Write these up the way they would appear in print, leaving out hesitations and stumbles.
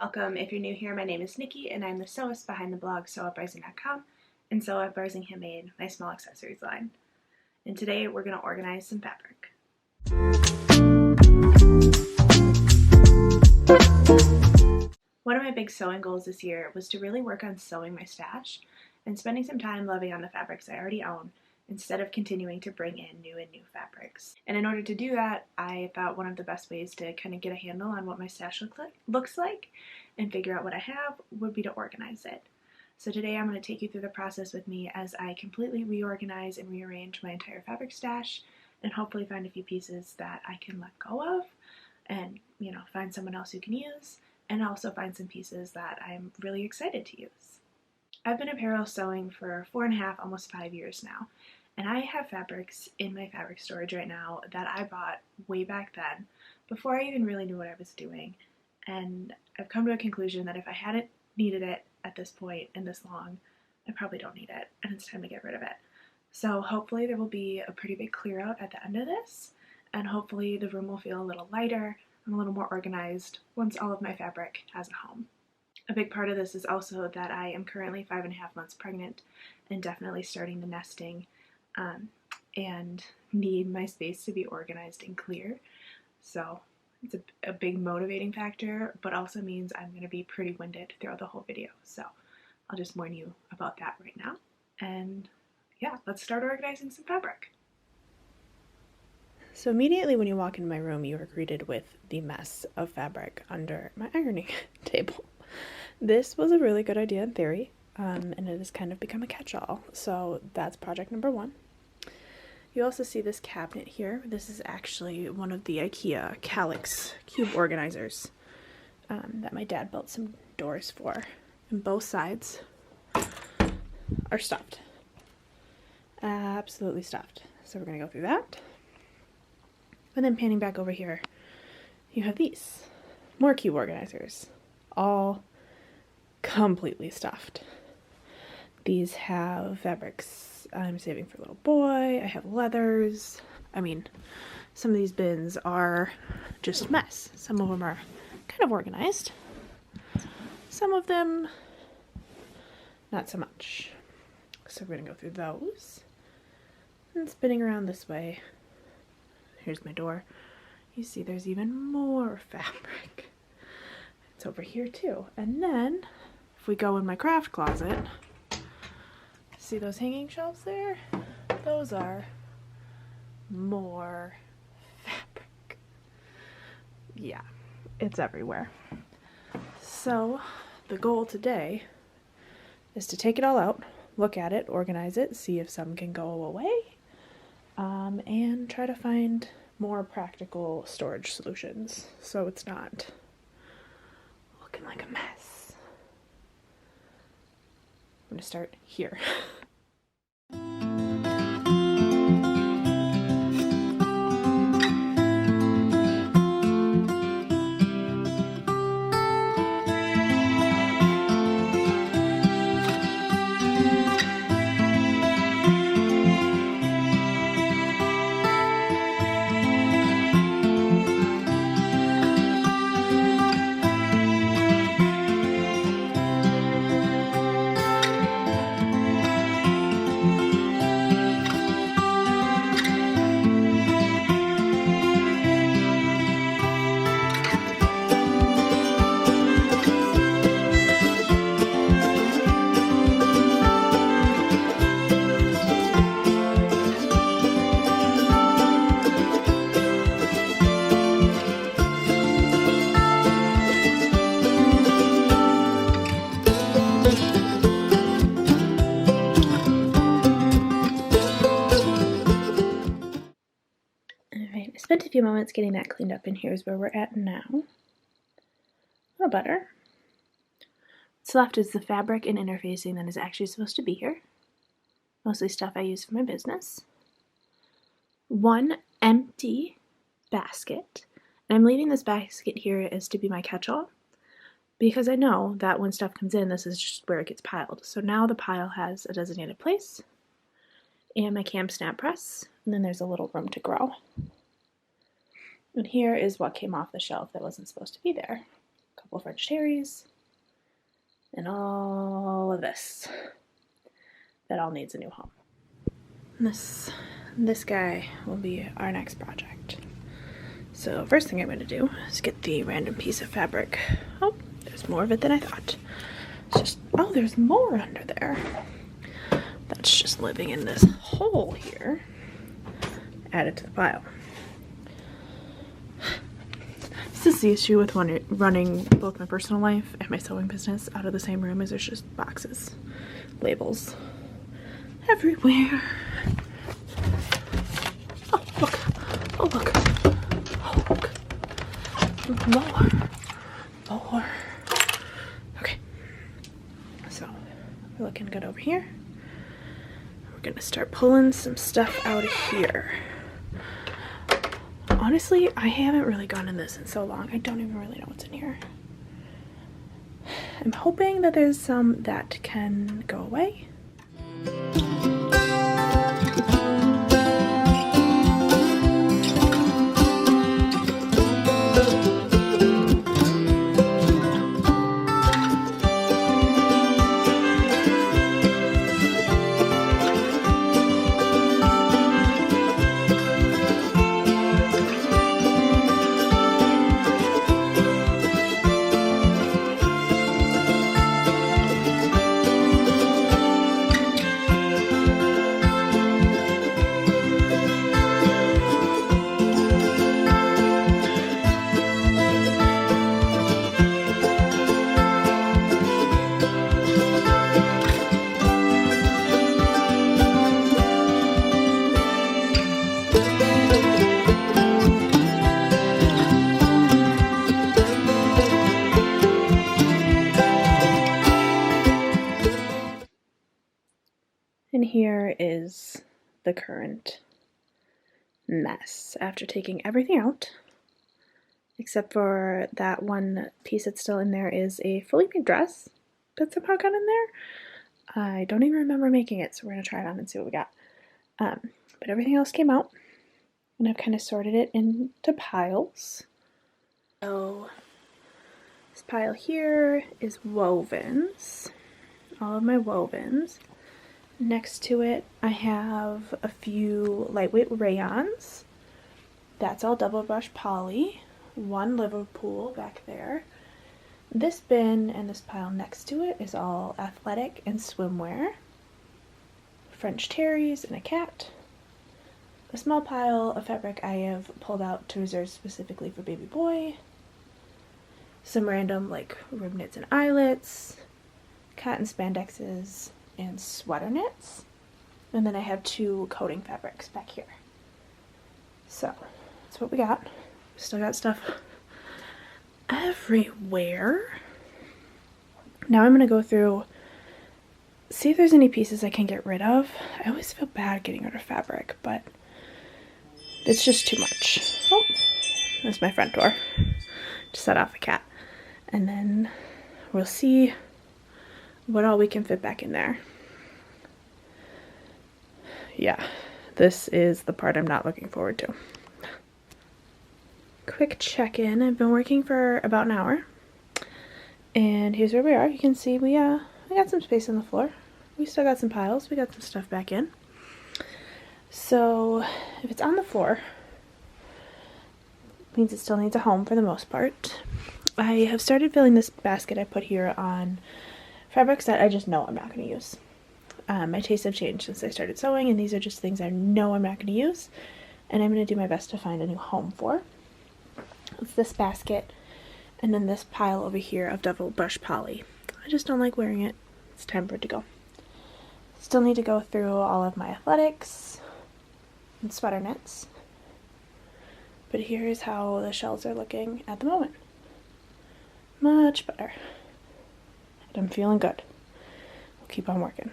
Welcome. If you're new here, my name is Nikki and I'm the sewist behind the blog sewuprising.com and Sew Uprising Handmade, my small accessories line. And today we're going to organize some fabric. One of my big sewing goals this year was to really work on sewing my stash and spending some time loving on the fabrics I already own instead of continuing to bring in new fabrics. And in order to do that, I thought one of the best ways to kind of get a handle on what my stash looks like and figure out what I have would be to organize it. So today I'm going to take you through the process with me as I completely reorganize and rearrange my entire fabric stash and hopefully find a few pieces that I can let go of and, find someone else who can use, and also find some pieces that I'm really excited to use. I've been apparel sewing for 4.5, almost 5 years now, and I have fabrics in my fabric storage right now that I bought way back then, before I even really knew what I was doing, and I've come to a conclusion that if I hadn't needed it at this point and this long, I probably don't need it, and it's time to get rid of it. So hopefully there will be a pretty big clear out at the end of this, and hopefully the room will feel a little lighter and a little more organized once all of my fabric has a home. A big part of this is also that I am currently 5.5 months pregnant and definitely starting the nesting and need my space to be organized and clear. So it's a big motivating factor, but also means I'm going to be pretty winded throughout the whole video. So I'll just warn you about that right now. And yeah, let's start organizing some fabric. So immediately when you walk into my room, you are greeted with the mess of fabric under my ironing table. This was a really good idea in theory, and it has kind of become a catch-all. So that's project number 1. You also see this cabinet here. This is actually one of the IKEA Calyx cube organizers that my dad built some doors for. And both sides are stuffed. Absolutely stuffed. So we're going to go through that. And then panning back over here, you have these. More cube organizers. All completely stuffed. These have fabrics I'm saving for a little boy. I have leathers. I mean, some of these bins are just a mess. Some of them are kind of organized. Some of them, not so much. So we're going to go through those. And spinning around this way, here's my door. You see there's even more fabric. It's over here too. And then, if we go in my craft closet, see those hanging shelves there? Those are more fabric. Yeah, it's everywhere. So the goal today is to take it all out, look at it, organize it, see if some can go away, and try to find more practical storage solutions so it's not looking like a mess. I'm going to start here. Spent a few moments getting that cleaned up, and here's where we're at now. A little better. What's left is the fabric and interfacing that is actually supposed to be here. Mostly stuff I use for my business. One empty basket. And I'm leaving this basket here as to be my catch-all because I know that when stuff comes in, this is just where it gets piled. So now the pile has a designated place and my cam snap press, and then there's a little room to grow. And here is what came off the shelf that wasn't supposed to be there. A couple French terries, and all of this. That all needs a new home. This guy will be our next project. So first thing I'm going to do is get the random piece of fabric. Oh, there's more of it than I thought. It's just, oh, there's more under there. That's just living in this hole here. Add it to the pile. This is the issue with running both my personal life and my sewing business out of the same room, is there's just boxes, labels everywhere. Oh, look. Oh, look. Oh, look. More. Okay. So, we're looking good over here. We're gonna start pulling some stuff out of here. Honestly, I haven't really gone in this in so long. I don't even really know what's in here. I'm hoping that there's some that can go away. And here is the current mess after taking everything out, except for that one piece that's still in there is a fully made dress that somehow got in there. I don't even remember making it, so we're going to try it on and see what we got. But everything else came out, and I've kind of sorted it into piles. So this pile here is wovens, all of my wovens. Next to it, I have a few lightweight rayons. That's all double brush poly. One Liverpool back there. This bin and this pile next to it is all athletic and swimwear. French terries and a cat. A small pile of fabric I have pulled out to reserve specifically for baby boy. Some random like rib knits and eyelets, cotton spandexes, and sweater knits, and then I have 2 coating fabrics back here. So that's what we got. Still got stuff everywhere. Now I'm gonna go through, see if there's any pieces I can get rid of. I always feel bad getting rid of fabric, but it's just too much. Oh, that's my front door to set off a cat. And then we'll see what all we can fit back in there. Yeah, this is the part I'm not looking forward to. Quick check-in. I've been working for about an hour, and here's where we are. You can see we got some space on the floor. We still got some piles. We got some stuff back in. So if it's on the floor, it means it still needs a home for the most part. I have started filling this basket I put here on fabrics that I just know I'm not going to use. My tastes have changed since I started sewing, and these are just things I know I'm not going to use, and I'm going to do my best to find a new home for. It's this basket, and then this pile over here of double brush poly. I just don't like wearing it. It's time for it to go. Still need to go through all of my athletics and sweater knits, but here's how the shells are looking at the moment. Much better. And I'm feeling good. We'll keep on working.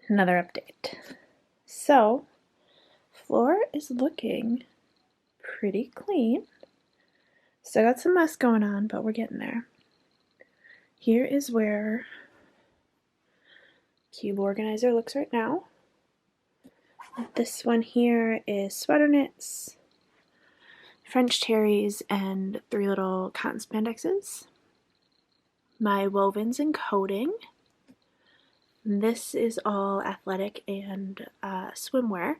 Another update. So, floor is looking pretty clean. Still got some mess going on, but we're getting there. Here is where cube organizer looks right now. This one here is sweater knits, French terries and 3 little cotton spandexes, my wovens and coating. This is all athletic and swimwear,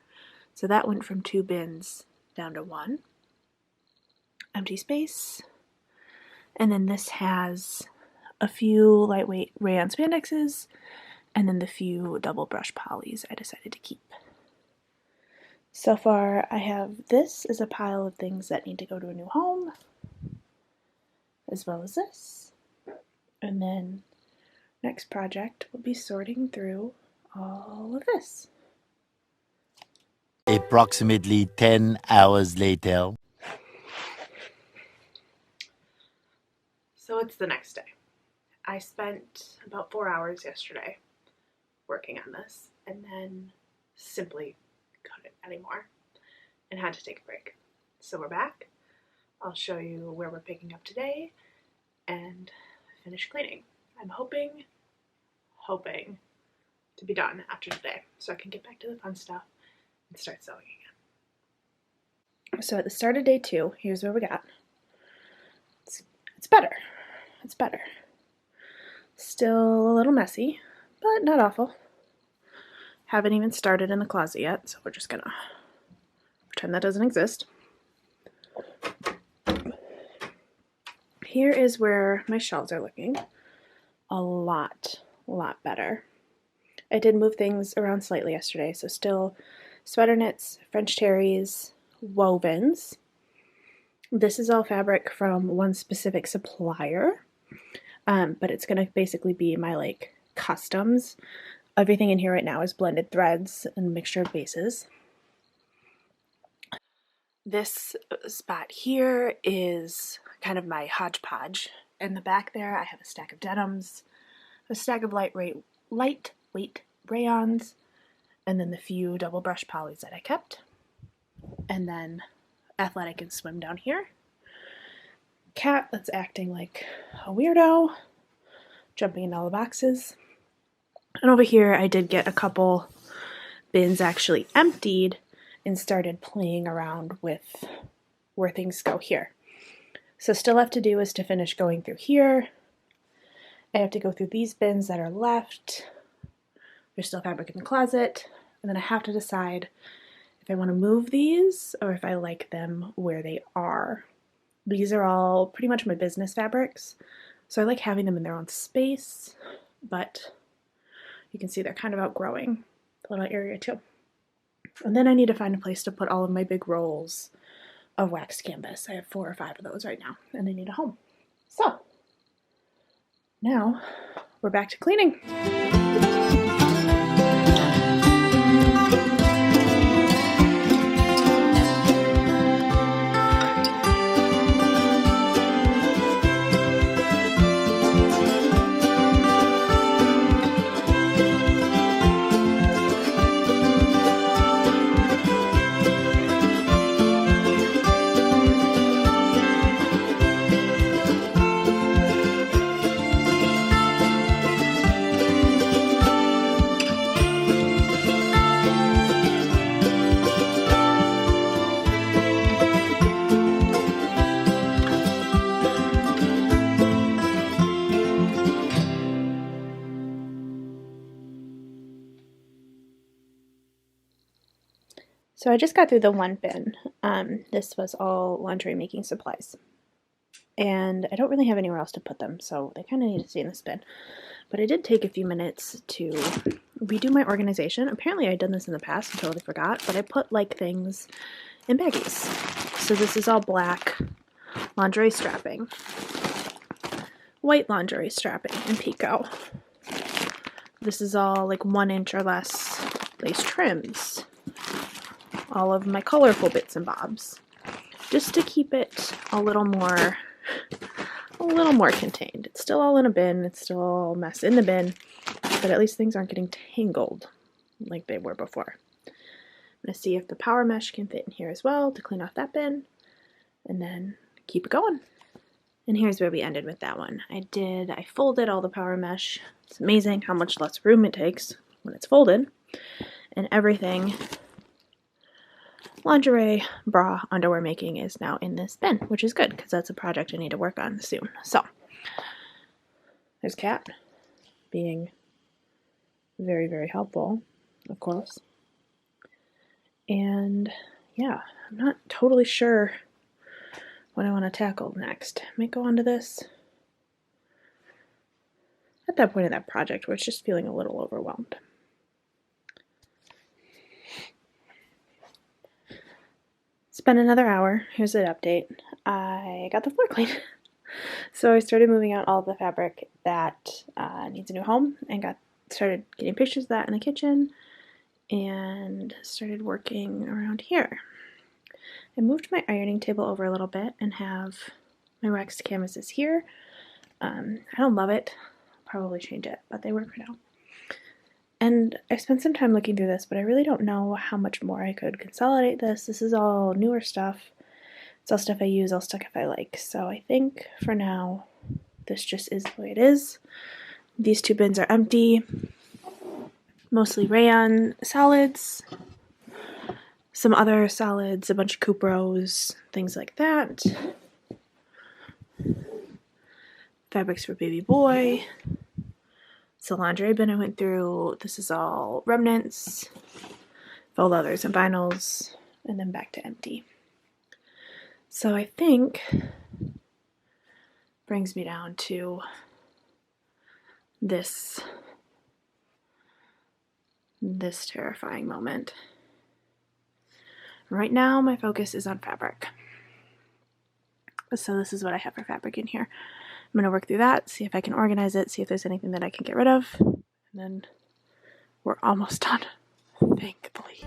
so that went from 2 bins down to 1. Empty space. And then this has a few lightweight rayon spandexes and then the few double brush polys I decided to keep. So far I have this as a pile of things that need to go to a new home, as well as this. And then next project will be sorting through all of this. Approximately 10 hours later. So it's the next day. I spent about 4 hours yesterday working on this and then simply couldn't anymore and had to take a break. So we're back. I'll show you where we're picking up today and finish cleaning. I'm hoping to be done after today so I can get back to the fun stuff and start sewing again. So at the start of day 2, here's what we got. It's better. It's better. Still a little messy, but not awful. Haven't even started in the closet yet, so we're just gonna pretend that doesn't exist. Here is where my shelves are looking a lot better. I did move things around slightly yesterday, so still sweater knits, French terries, wovens. This is all fabric from one specific supplier, but it's going to basically be my like customs. Everything in here right now is blended threads and mixture of bases. This spot here is kind of my hodgepodge. In the back there I have a stack of denims, a stack of lightweight rayons, and then the few double brush polys that I kept. And then athletic and swim down here. Cat that's acting like a weirdo, jumping in all the boxes. And over here I did get a couple bins actually emptied and started playing around with where things go here. So still left to do is to finish going through here. I have to go through these bins that are left. There's still fabric in the closet. And then I have to decide if I want to move these or if I like them where they are. These are all pretty much my business fabrics, so I like having them in their own space, but you can see they're kind of outgrowing the little area too. And then I need to find a place to put all of my big rolls of waxed canvas. I have 4 or 5 of those right now, and I need a home. So now we're back to cleaning. So I just got through the one bin. This was all lingerie making supplies. And I don't really have anywhere else to put them, so they kind of need to stay in this bin. But I did take a few minutes to redo my organization. Apparently I'd done this in the past and totally forgot, but I put like things in baggies. So this is all black lingerie strapping, white lingerie strapping in Pico. This is all like 1 inch or less lace trims. All of my colorful bits and bobs, just to keep it a little more contained. It's still all in a bin, it's still all a mess in the bin, but at least things aren't getting tangled like they were before. I'm going to see if the power mesh can fit in here as well to clean off that bin, and then keep it going. And here's where we ended with that one. I folded all the power mesh. It's amazing how much less room it takes when it's folded, and everything lingerie, bra, underwear making is now in this bin, which is good because that's a project I need to work on soon. So there's Kat being very, very helpful, of course. And yeah, I'm not totally sure what I want to tackle next. I might go on to this at that point of that project where it's just feeling a little overwhelmed. Spent another hour. Here's the update. I got the floor clean. So I started moving out all the fabric that needs a new home and started getting pictures of that in the kitchen and started working around here. I moved my ironing table over a little bit and have my waxed canvases here. I don't love it. I'll probably change it, but they work for now. And I spent some time looking through this, but I really don't know how much more I could consolidate this. This is all newer stuff. It's all stuff I use, all stuff I like. So I think for now, this just is the way it is. These two bins are empty. Mostly rayon solids, some other solids, a bunch of Cupros, things like that. Fabrics for baby boy. It's the lingerie bin I went through. This is all remnants, faux leathers and vinyls, and then back to empty. So I think brings me down to this terrifying moment. Right now my focus is on fabric. So this is what I have for fabric in here. I'm going to work through that, see if I can organize it, see if there's anything that I can get rid of, and then we're almost done, thankfully.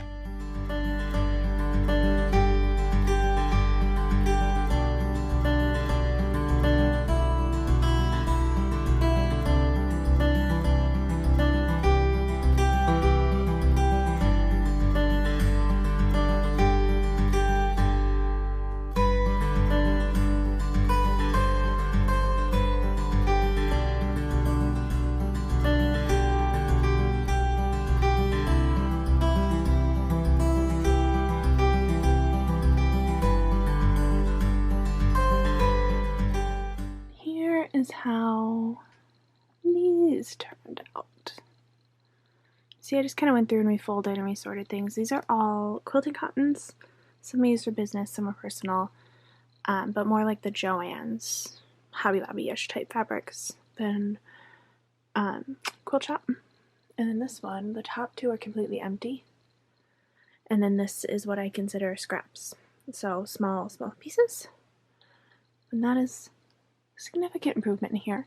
Is how these turned out. See, I just kind of went through and refolded and resorted things. These are all quilting cottons. Some I use for business, some are personal, but more like the Joann's, Hobby Lobby-ish type fabrics than quilt shop. And then this one, the top two are completely empty. And then this is what I consider scraps. So small pieces. And that is significant improvement in here.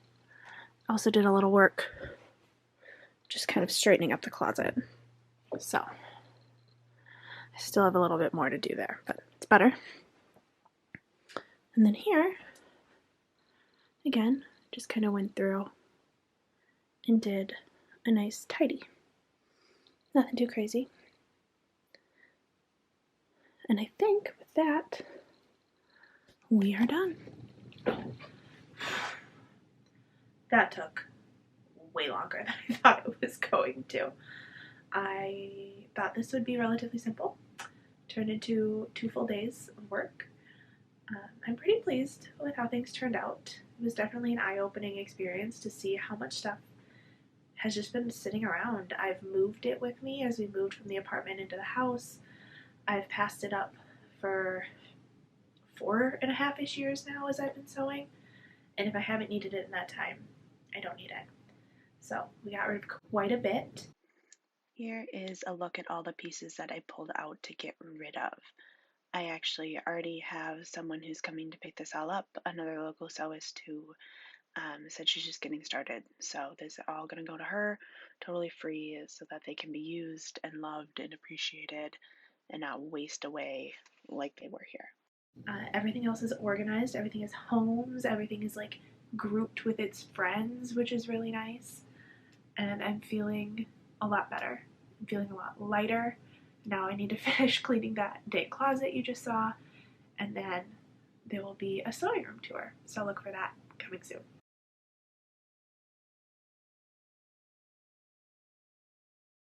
Also did a little work just kind of straightening up the closet. So I still have a little bit more to do there, but it's better. And then here, again, just kind of went through and did a nice tidy. Nothing too crazy. And I think with that, we are done. That took way longer than I thought it was going to. I thought this would be relatively simple. Turned into 2 full days of work. I'm pretty pleased with how things turned out. It was definitely an eye-opening experience to see how much stuff has just been sitting around. I've moved it with me as we moved from the apartment into the house. I've passed it up for 4.5-ish years now as I've been sewing. And if I haven't needed it in that time, I don't need it. So we got rid of quite a bit. Here is a look at all the pieces that I pulled out to get rid of. I actually already have someone who's coming to pick this all up, another local sewist who said she's just getting started. So this is all going to go to her, totally free, so that they can be used and loved and appreciated and not waste away like they were here. Everything else is organized, everything is homes, everything is like grouped with its friends, which is really nice. And I'm feeling a lot better. I'm feeling a lot lighter. Now I need to finish cleaning that day closet you just saw, and then there will be a sewing room tour. So look for that coming soon.